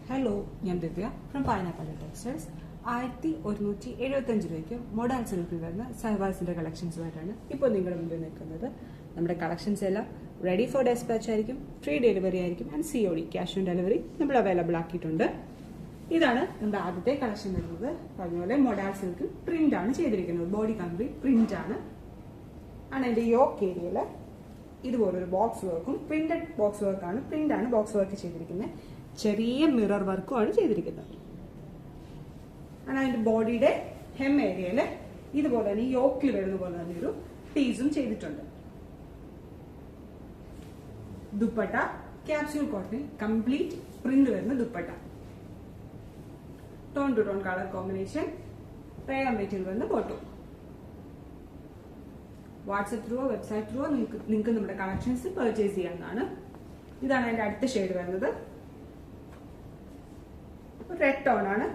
Hello, ഞാൻ ദിവ്യ from പായനാപ്പള്ളി textiles. 1175 രൂപയ്ക്ക് model സിൽക്കിൽ വരുന്ന സഹവാസിന്റെ കളക്ഷൻസുമായിട്ടാണ് ഇപ്പോൾ നിങ്ങളുടെ മുമ്പിൽ നിൽക്കുന്നത്. നമ്മുടെ കളക്ഷൻസ് എല്ലാം റെഡി ഫോർ ഡെസ്പാച്ച് ആയിരിക്കും, ഫ്രീ ഡെലിവറി ആയിരിക്കും and COD cash on delivery നമ്മൾ അവൈലബിൾ ആക്കിയിട്ടുണ്ട്. ഇതാണ് നമ്മുടെ ആദ്യത്തെ കളക്ഷൻ വരുന്നത്. അതുപോലെ മോഡൽ സിൽക്കിൽ പ്രിന്റ് ആണ് ചെയ്തിരിക്കുന്നത്, ബോഡി കംപ്ലീറ്റ് പ്രിന്റ് ആണ്. അതിന്റെ യോക്ക് ഏരിയയിൽ ഇതുപോലൊരു ബോക്സ് വർക്കും പ്രിന്റഡ് ബോക്സ് വർക്കാണ്, പ്രിന്റ് ആണ് ബോക്സ് വർക്ക് ചെയ്തിരിക്കുന്നത്. ചെറിയ മിറർ വർക്കുമാണ് ചെയ്തിരിക്കുന്നത്. അതിന്റെ ബോഡിയുടെ ഹെം ഏരിയയില് ഇതുപോലെ തന്നെ യോക്കിൽ വരുന്ന പോലെ തന്നെ ഒരു ടീസും ചെയ്തിട്ടുണ്ട്. Dupatta capsule cotton complete print വരുന്ന dupatta, tone to tone colour combination, rayon material വരുന്ന ബോട്ടം. വാട്സ്ആപ്പ് ത്രൂവോ വെബ്സൈറ്റ് ത്രൂവോ നിങ്ങൾക്ക് നമ്മുടെ കളക്ഷൻസ് പർച്ചേസ് ചെയ്യാവുന്നതാണ്. ഇതാണ് അതിന്റെ അടുത്ത ഷെയ്ഡ് വരുന്നത്, റെഡ് ടോൺ ആണ്.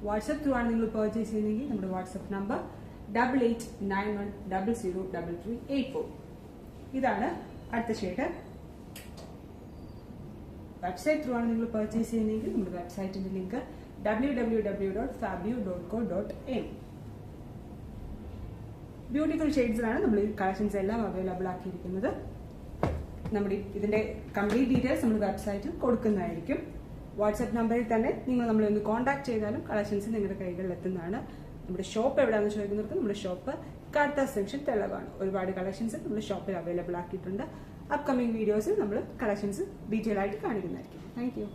വാട്സ്ആപ്പ് ത്രൂ ആണ് നിങ്ങൾ പർച്ചേസ് ചെയ്യുന്നെങ്കിൽ നമ്മുടെ വാട്സ്ആപ്പ് നമ്പർ 8891003384. ഇതാണ് അടുത്ത ഷെയ്ഡ്. വെബ്സൈറ്റ് ത്രൂ ആണ് നിങ്ങൾ പർച്ചേസ് ചെയ്യുന്നെങ്കിൽ നമ്മുടെ വെബ്സൈറ്റിന്റെ ലിങ്ക് www.fabio.co.in. ബ്യൂട്ടിഫുൾ ഷെയ്ഡ്സിലാണ് നമ്മൾ ഈ കളക്ഷൻസ് എല്ലാം അവൈലബിൾ ആക്കിയിരിക്കുന്നത്. നമ്മുടെ ഇതിന്റെ കംപ്ലീറ്റ് ഡീറ്റെയിൽസ് നമ്മൾ വെബ്സൈറ്റിൽ കൊടുക്കുന്നതായിരിക്കും. വാട്സ്ആപ്പ് നമ്പറിൽ തന്നെ നിങ്ങൾ നമ്മളെ ഒന്ന് കോൺടാക്ട് ചെയ്താലും കളക്ഷൻസ് നിങ്ങളുടെ കൈകളിൽ എത്തുന്നതാണ്. നമ്മുടെ ഷോപ്പ് എവിടെയാണെന്ന് ചോദിക്കുന്നവർക്ക് നമ്മുടെ ഷോപ്പ് കാർത്ത സെക്ഷൻ തെളവാണ്. ഒരുപാട് കളക്ഷൻസ് നമ്മുടെ ഷോപ്പിൽ അവൈലബിൾ ആക്കിയിട്ടുണ്ട്. അപ്കമിംഗ് വീഡിയോസിൽ നമ്മൾ കളക്ഷൻസ് ഡീറ്റെയിൽ ആയിട്ട് കാണിക്കുന്നതായിരിക്കും. Thank you.